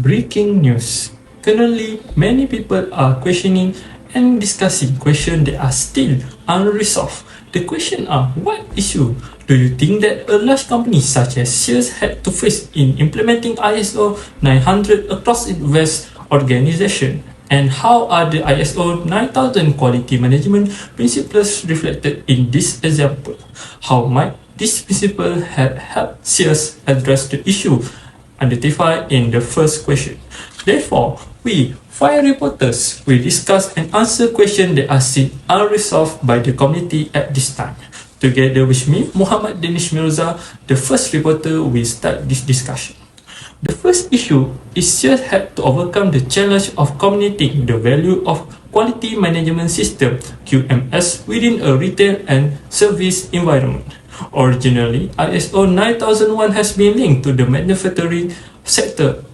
Breaking news. Currently, many people are questioning and discussing questions that are still unresolved. The question are, what issue do you think that a large company such as Sears had to face in implementing ISO 900 across its vast organization? And how are the ISO 9000 quality management principles reflected in this example? How might this principle have helped Sears address the issue identified in the first question? Therefore, we, 5 reporters, will discuss and answer questions that are still unresolved by the community at this time. Together with me, Muhammad Danish Mirza, the first reporter, will start this discussion. The first issue is Sears had to overcome the challenge of communicating the value of quality management system QMS within a retail and service environment. Originally, ISO 9001 has been linked to the manufacturing sector.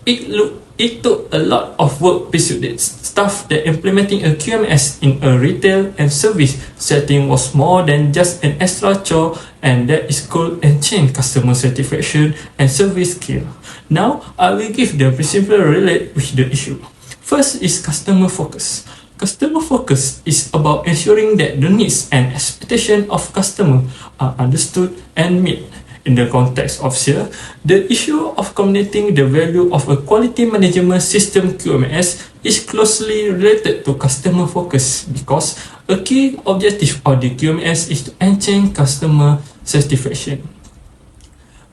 It took a lot of work persuaded staff that implementing a QMS in a retail and service setting was more than just an extra chore, and that is called enhance customer satisfaction and service skill. Now, I will give the principle relate with the issue. First is customer focus. Customer focus is about ensuring that the needs and expectations of customers are understood and met. In the context of Sears, the issue of communicating the value of a quality management system QMS is closely related to customer focus because a key objective of the QMS is to enhance customer satisfaction.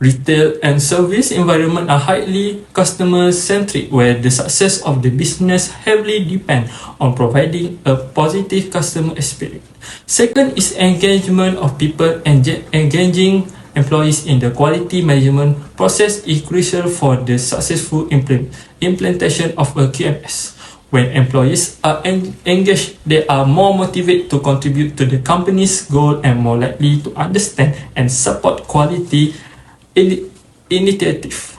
Retail and service environment are highly customer-centric, where the success of the business heavily depends on providing a positive customer experience. Second is engagement of people, and engaging employees in the quality management process is crucial for the successful implementation of a QMS. When employees are engaged, they are more motivated to contribute to the company's goal and more likely to understand and support quality initiative.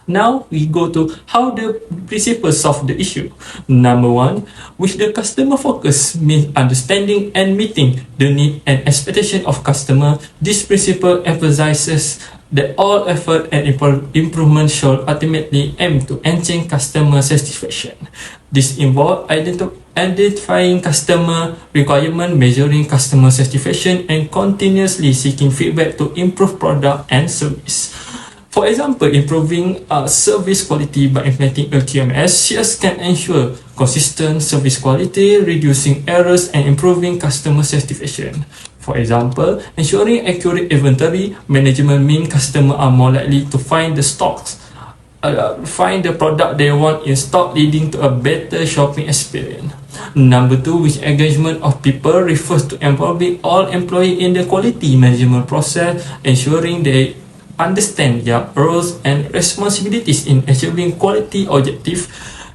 Now we go to how the principle solve the issue. Number 1, with the customer focus means understanding and meeting the need and expectation of customer. This principle emphasizes that all effort and improvement should ultimately aim to enhance customer satisfaction. This involves identifying customer requirement, measuring customer satisfaction, and continuously seeking feedback to improve product and service. For example, improving service quality by implementing a QMS, Sears can ensure consistent service quality, reducing errors, and improving customer satisfaction. For example, ensuring accurate inventory management means customers are more likely to find the product they want in stock, leading to a better shopping experience. Number 2, with engagement of people refers to involving all employees in the quality management process, ensuring they understand their roles and responsibilities in achieving quality objectives.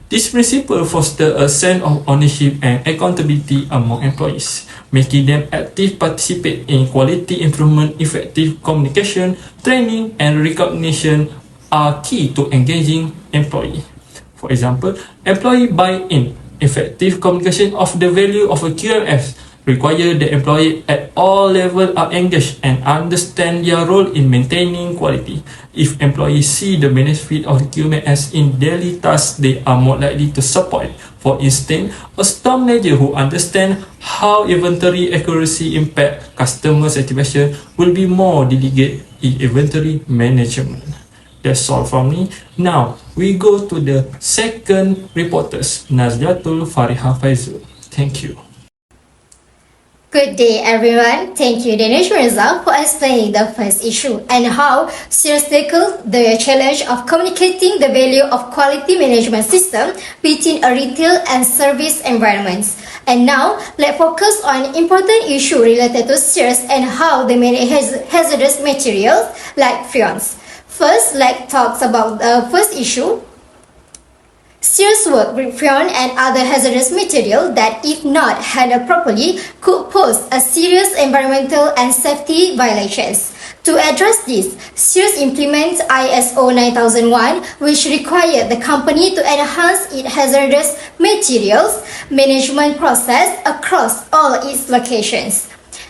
This principle fosters a sense of ownership and accountability among employees, making them active participate in quality improvement. Effective communication, training, and recognition are key to engaging employees. For example, employee buy-in. Effective communication of the value of a QMS require the employee at all levels are engaged and understand their role in maintaining quality. If employees see the benefit of QMS in daily tasks, they are more likely to support. For instance, a store manager who understands how inventory accuracy impact customer satisfaction will be more diligent in inventory management. That's all from me. Now, we go to the second reporters, Nazlatul Fariha Faizul. Thank you. Good day, everyone. Thank you, Danish Mirza, for explaining the first issue and how Sears tackled the challenge of communicating the value of quality management system within a retail and service environments. And now, let's focus on important issue related to Sears and how they manage hazardous materials like freons. First, let's talk about the first issue. Sears work with freon and other hazardous material that, if not handled properly, could pose a serious environmental and safety violations. To address this, Sears implements ISO 9001, which required the company to enhance its hazardous materials management process across all its locations.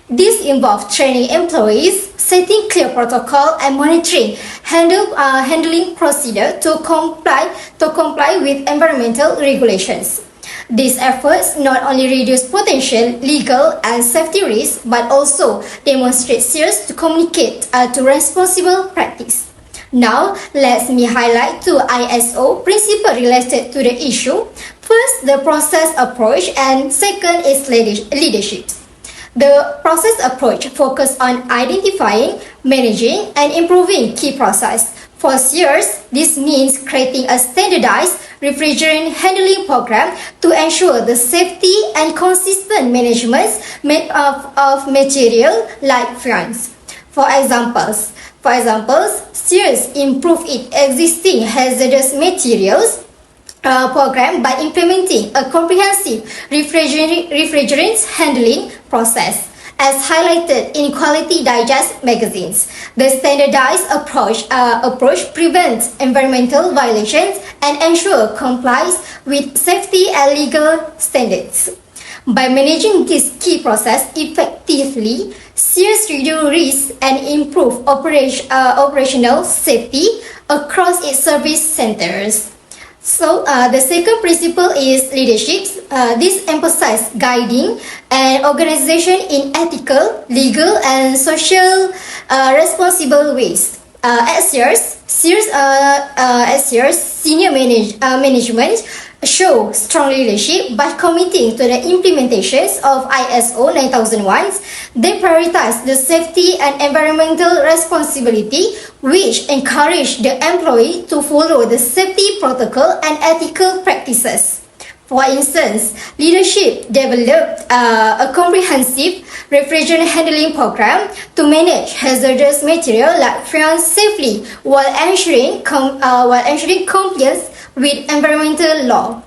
This involves training employees, setting clear protocol, and monitoring handling procedure to comply with environmental regulations. These efforts not only reduce potential legal and safety risks but also demonstrate skills to communicate to responsible practice. Now, let me highlight two ISO principles related to the issue. First, the process approach, and second is leadership. The process approach focuses on identifying, managing, and improving key process. For years, this means creating a standardized refrigerant handling program to ensure the safety and consistent management of material like fumes. For example, Sears improve its existing hazardous materials program by implementing a comprehensive refrigerants handling process. As highlighted in Quality Digest magazines, the standardized approach prevents environmental violations and ensures compliance with safety and legal standards. By managing this key process effectively, Sears reduce risk and improve operational safety across its service centers. So the second principle is leadership. This emphasizes guiding an organization in ethical, legal, and social responsible ways. At Sears, senior management show strong leadership by committing to the implementations of ISO 9001. They prioritize the safety and environmental responsibility, which encourage the employee to follow the safety protocol and ethical practices. For instance, leadership developed a comprehensive refrigerant handling program to manage hazardous material like fumes safely while ensuring compliance with environmental law.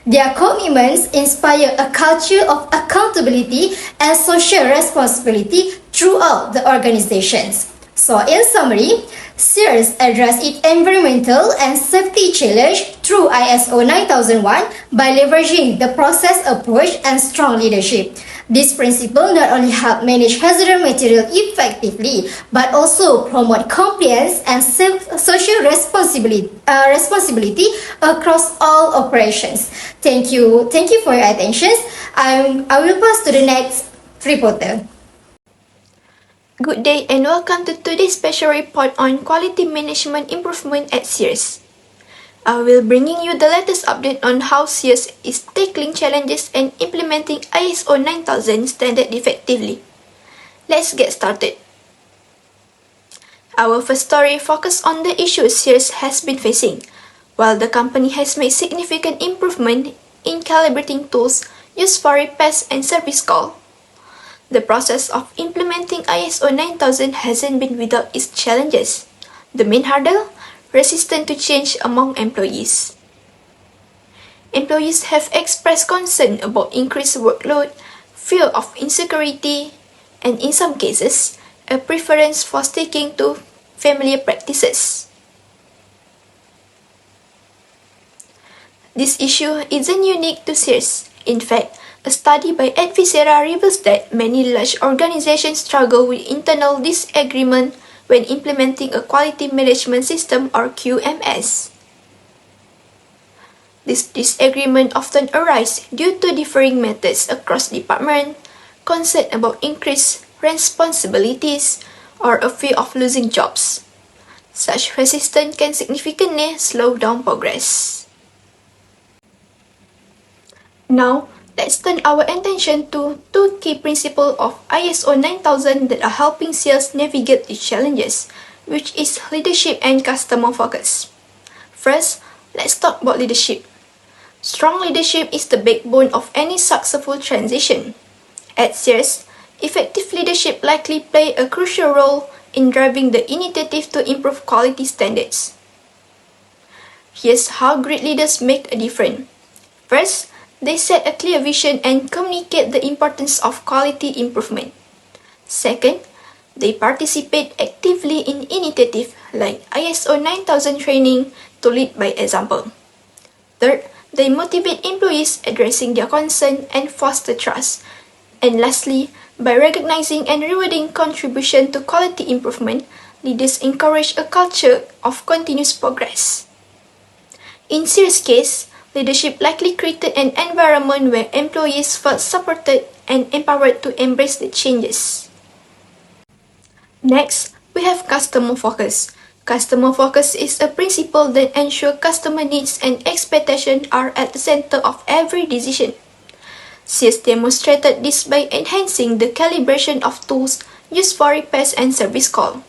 Their commitments inspire a culture of accountability and social responsibility throughout the organizations. So, in summary, Sears addressed its environmental and safety challenge through ISO 9001 by leveraging the process approach and strong leadership. This principle not only help manage hazardous material effectively, but also promote compliance and social responsibility across all operations. Thank you for your attention. I will pass to the next reporter. Good day and welcome to today's special report on quality management improvement at Sears. I will bringing you the latest update on how Sears is tackling challenges and implementing ISO 9000 standard effectively. Let's get started. Our first story focuses on the issues Sears has been facing. While the company has made significant improvement in calibrating tools used for repairs and service call, the process of implementing ISO 9000 hasn't been without its challenges. The main hurdle? Resistance to change among employees. Employees have expressed concern about increased workload, fear of insecurity, and in some cases, a preference for sticking to familiar practices. This issue isn't unique to Sears. In fact, a study by Advisera reveals that many large organizations struggle with internal disagreement when implementing a quality management system or QMS. This disagreement often arises due to differing methods across departments, concern about increased responsibilities, or a fear of losing jobs. Such resistance can significantly slow down progress. Now, let's turn our attention to two key principles of ISO 9000 that are helping Sears navigate these challenges, which is leadership and customer focus. First, let's talk about leadership. Strong leadership is the backbone of any successful transition. At Sears, effective leadership likely play a crucial role in driving the initiative to improve quality standards. Here's how great leaders make a difference. First, they set a clear vision and communicate the importance of quality improvement. Second, they participate actively in initiatives like ISO 9000 training to lead by example. Third, they motivate employees addressing their concern and foster trust. And lastly, by recognizing and rewarding contribution to quality improvement, leaders encourage a culture of continuous progress. In Sears' case, leadership likely created an environment where employees felt supported and empowered to embrace the changes. Next, we have customer focus. Customer focus is a principle that ensures customer needs and expectations are at the center of every decision. Sears demonstrated this by enhancing the calibration of tools used for repairs and service call.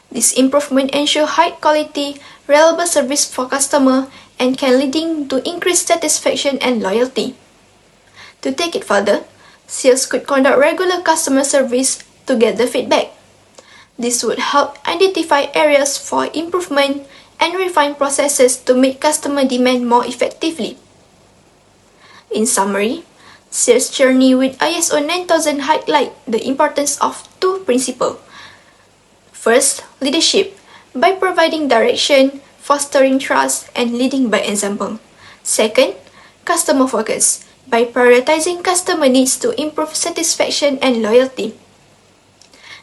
This improvement ensures high quality, reliable service for customer and can leading to increased satisfaction and loyalty. To take it further, Sears could conduct regular customer service to gather feedback. This would help identify areas for improvement and refine processes to meet customer demand more effectively. In summary, Sears' journey with ISO 9000 highlight the importance of two principles. First, leadership, by providing direction, fostering trust, and leading by example. Second, customer focus, by prioritizing customer needs to improve satisfaction and loyalty.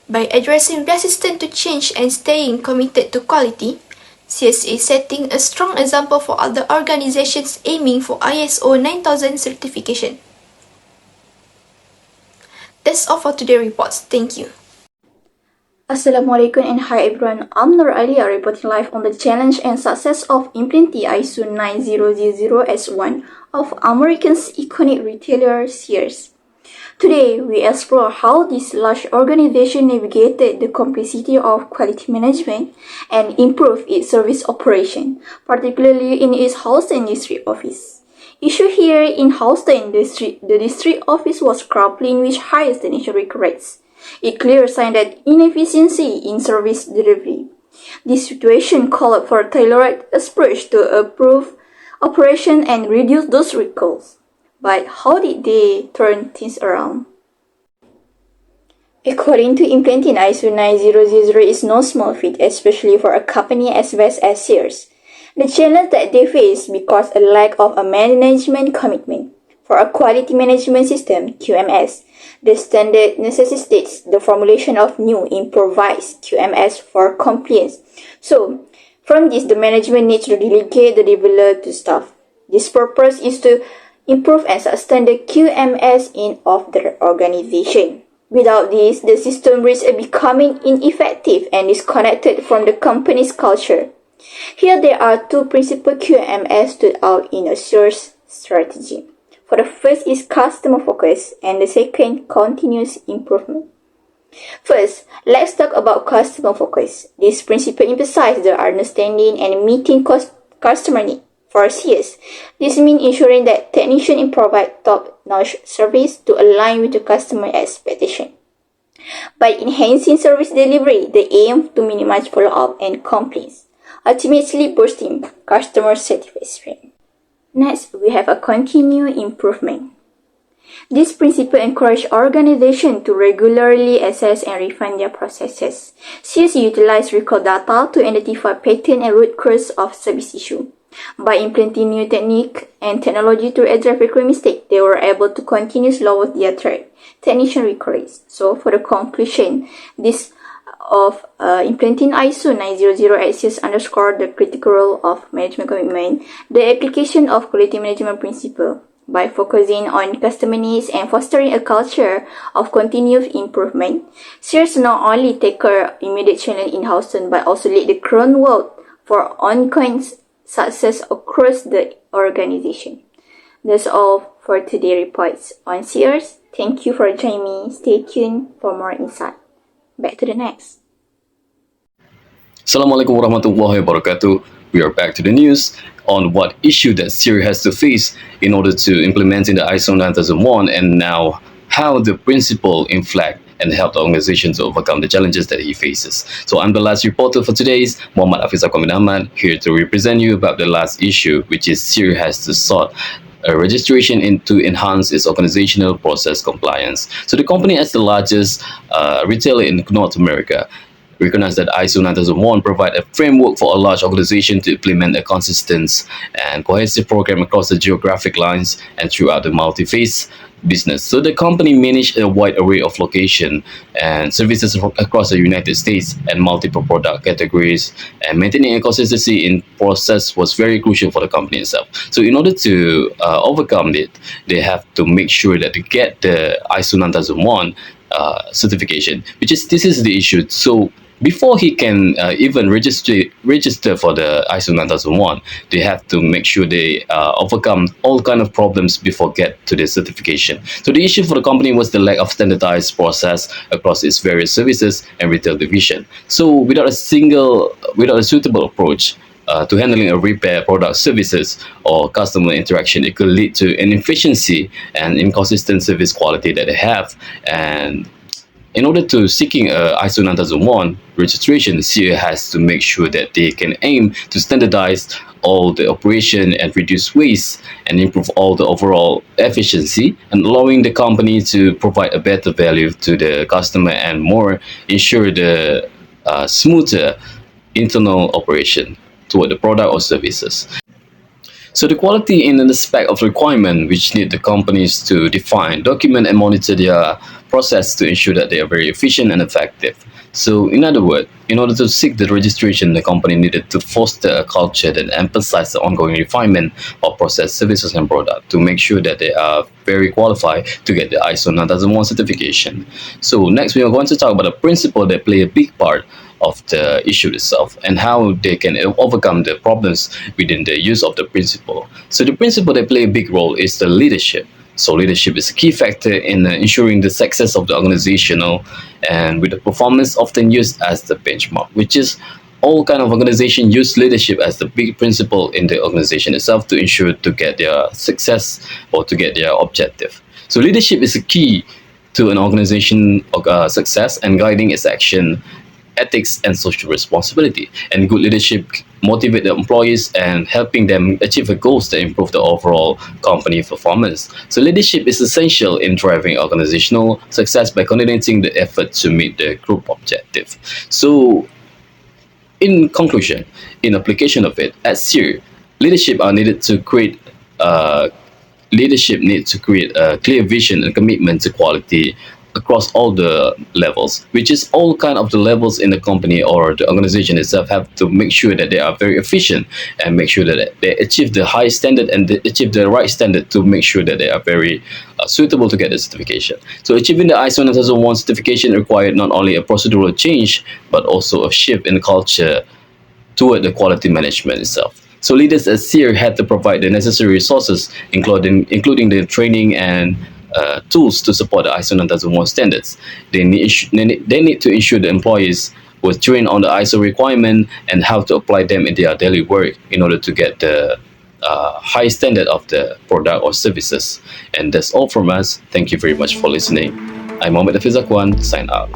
By addressing resistance to change and staying committed to quality, Sears is setting a strong example for other organizations aiming for ISO 9000 certification. That's all for today's reports. Thank you. Assalamualaikum and hi everyone. I'm Nur Alia reporting live on the challenge and success of implementing ISO 9000 as one of America's iconic retailer Sears. Today, we explore how this large organization navigated the complexity of quality management and improved its service operation, particularly in its Houston district office. Issue here in Houston, the district office was grappling with high stagnation rates. A clear sign that inefficiency in service delivery. This situation called for a tailored approach to improve operation and reduce those recalls. But how did they turn things around? According to implementing ISO 9000 is no small feat, especially for a company as vast as Sears. The challenge that they face because a lack of a management commitment. For a quality management system, QMS, the standard necessitates the formulation of new improvised QMS for compliance. So, from this, the management needs to delegate the development to staff. This purpose is to improve and sustain the QMS in of the organization. Without this, the system risks becoming ineffective and disconnected from the company's culture. Here there are two principal QMS stood out in a Sears strategy. For the first is customer focus and the second continuous improvement. First, let's talk about customer focus. This principle emphasizes the understanding and meeting customer needs. For Sears, this means ensuring that technicians provide top-notch service to align with the customer expectation. By enhancing service delivery, they aim to minimize follow-up and complaints, ultimately boosting customer satisfaction. Next, we have a continuous improvement. This principle encourages organizations to regularly assess and refine their processes. Sears utilizes record data to identify patterns and root causes of service issues. By implementing new technique and technology to address frequent mistakes, they were able to continuously lower their technician recalls. So, for the conclusion, this of implementing ISO 9000 at Sears underscore the critical role of management commitment, the application of quality management principle. By focusing on customer needs and fostering a culture of continuous improvement, Sears not only tackle immediate challenge in Houston but also laid the groundwork for ongoing success across the organization. That's all for today's reports on Sears. Thank you for joining me. Stay tuned for more insight. Back to the next. Assalamualaikum warahmatullahi wabarakatuh. We are back to the news on what issue that Sears has to face in order to implement in the ISO 9001 and now how the principle inflect and help the organization to overcome the challenges that he faces. So I'm the last reporter for today's, Muhammad Hafiz Akwamin Ahmad, here to represent you about the last issue, which is Sears has to sort a registration to enhance its organizational process compliance. So the company, as the largest retailer in North America, recognize that ISO 9001 provide a framework for a large organization to implement a consistent and cohesive program across the geographic lines and throughout the multi-phase business. So the company managed a wide array of location and services across the United States and multiple product categories, and maintaining a consistency in process was very crucial for the company itself. So in order to overcome it, they have to make sure that they get the ISO 9001 certification, which is this is the issue. So before he can even register for the ISO 9001, they have to make sure they overcome all kind of problems before get to the certification. So the issue for the company was the lack of standardized process across its various services and retail division. So without a suitable approach to handling a repair, product, services, or customer interaction, it could lead to inefficiency and inconsistent service quality that they have. And in order to seeking a ISO 9001 registration, CA has to make sure that they can aim to standardize all the operation and reduce waste and improve all the overall efficiency, and allowing the company to provide a better value to the customer and more ensure the smoother internal operation toward the product or services. So the quality in the spec of requirement which need the companies to define, document and monitor their process to ensure that they are very efficient and effective. So in other words, in order to seek the registration, the company needed to foster a culture that emphasizes the ongoing refinement of process, services and product to make sure that they are very qualified to get the ISO 9001 certification. So next we are going to talk about a principle that play a big part of the issue itself and how they can overcome the problems within the use of the principle. So the principle that play a big role is the leadership. So leadership is a key factor in ensuring the success of the organizational, and with the performance often used as the benchmark, which is all kind of organization use leadership as the big principle in the organization itself to ensure to get their success or to get their objective. So leadership is a key to an organization success and guiding its action, ethics and social responsibility. And good leadership motivate the employees and helping them achieve the goals that improve the overall company performance. So leadership is essential in driving organizational success by coordinating the effort to meet the group objective. So in conclusion, in application of it, at SEER, leadership are needed to create leadership needs to create a clear vision and commitment to quality across all the levels, which is all kind of the levels in the company or the organization itself have to make sure that they are very efficient and make sure that they achieve the high standard and they achieve the right standard to make sure that they are very suitable to get the certification. So achieving the ISO 9001 certification required not only a procedural change but also a shift in culture toward the quality management itself. So leaders at SEER had to provide the necessary resources, including the training and tools to support the ISO 9001 standards. They need to ensure the employees were trained on the ISO requirement and how to apply them in their daily work in order to get the high standard of the product or services. And that's all from us. Thank you very much for listening. I'm Mohammed Afizakwan, sign out.